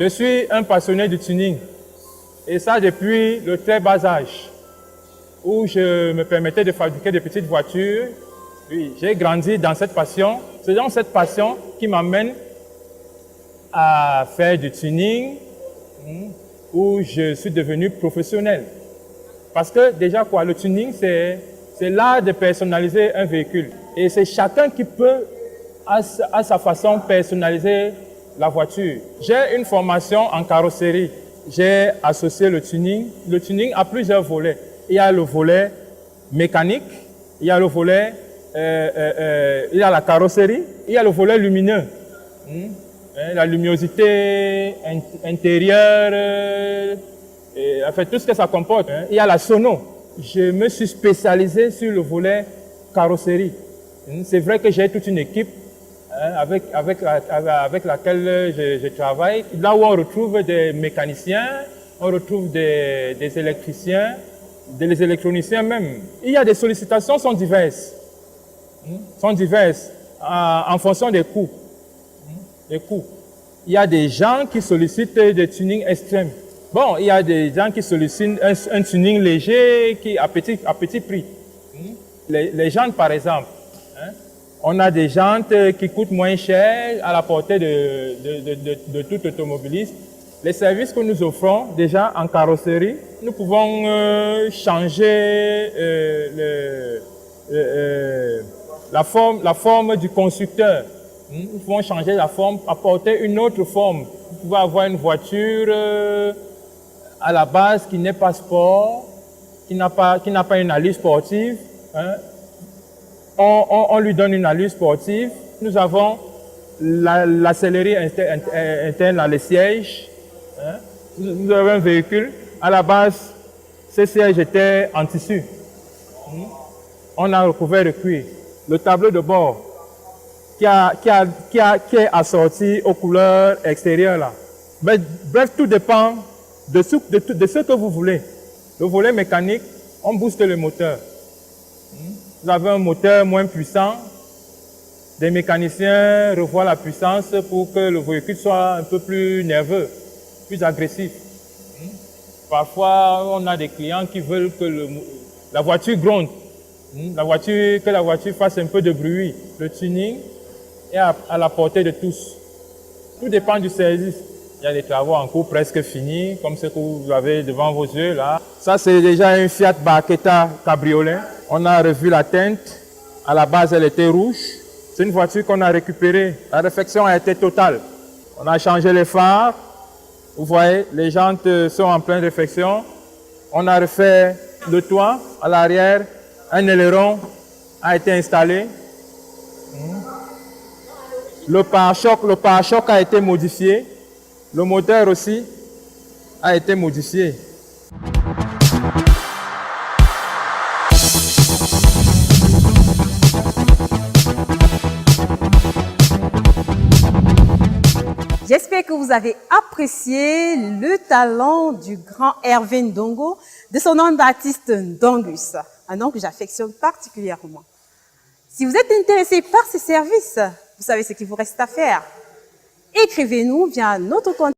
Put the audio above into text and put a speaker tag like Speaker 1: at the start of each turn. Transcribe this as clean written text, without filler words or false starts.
Speaker 1: Je suis un passionné du tuning. Et ça depuis le très bas âge, où je me permettais de fabriquer des petites voitures. Oui, j'ai grandi dans cette passion. C'est donc cette passion qui m'amène à faire du tuning, où je suis devenu professionnel. Parce que déjà quoi, le tuning, c'est l'art de personnaliser un véhicule. Et c'est chacun qui peut, à sa façon, personnaliser la voiture. J'ai une formation en carrosserie. J'ai associé le tuning. Le tuning a plusieurs volets. Il y a le volet mécanique, il y a le volet, il y a la carrosserie, il y a le volet lumineux. La luminosité intérieure, en fait, tout ce que ça comporte. Il y a la sono. Je me suis spécialisé sur le volet carrosserie. C'est vrai que j'ai toute une équipe avec laquelle je travaille. Là où on retrouve des mécaniciens, on retrouve des électriciens, des électroniciens même. Il y a des sollicitations sont diverses. En fonction des coûts. Il y a des gens qui sollicitent des tunings extrêmes. Bon, il y a des gens qui sollicitent un tuning léger à petit prix. Les jantes, par exemple. On a des jantes qui coûtent moins cher à la portée de tout automobiliste. Les services que nous offrons déjà en carrosserie, nous pouvons changer la forme du constructeur. Nous pouvons changer la forme, apporter une autre forme. Vous pouvez avoir une voiture à la base qui n'est pas sport, qui n'a pas une allure sportive. On lui donne une allure sportive. Nous avons la sellerie interne dans les sièges. Nous avons un véhicule. À la base, ces sièges étaient en tissu. On a recouvert de cuir. Le tableau de bord qui est assorti aux couleurs extérieures là. Bref, tout dépend de ce que vous voulez. Le volet mécanique, on booste le moteur. Vous avez un moteur moins puissant. Des mécaniciens revoient la puissance pour que le véhicule soit un peu plus nerveux, plus agressif. Parfois, on a des clients qui veulent que la voiture gronde, que la voiture fasse un peu de bruit. Le tuning est à la portée de tous. Tout dépend du service. Il y a des travaux en cours presque finis, comme ce que vous avez devant vos yeux là. Ça, c'est déjà un Fiat Barchetta cabriolet. On a revu la teinte. À la base, elle était rouge. C'est une voiture qu'on a récupérée. La réfection a été totale. On a changé les phares. Vous voyez, les jantes sont en pleine réfection. On a refait le toit à l'arrière. Un aileron a été installé. Le pare-choc a été modifié. Le moteur aussi a été modifié.
Speaker 2: J'espère que vous avez apprécié le talent du grand Hervé Ndongo, de son nom d'artiste Ndongus, un nom que j'affectionne particulièrement. Si vous êtes intéressé par ces services, vous savez ce qu'il vous reste à faire. Écrivez-nous via notre compte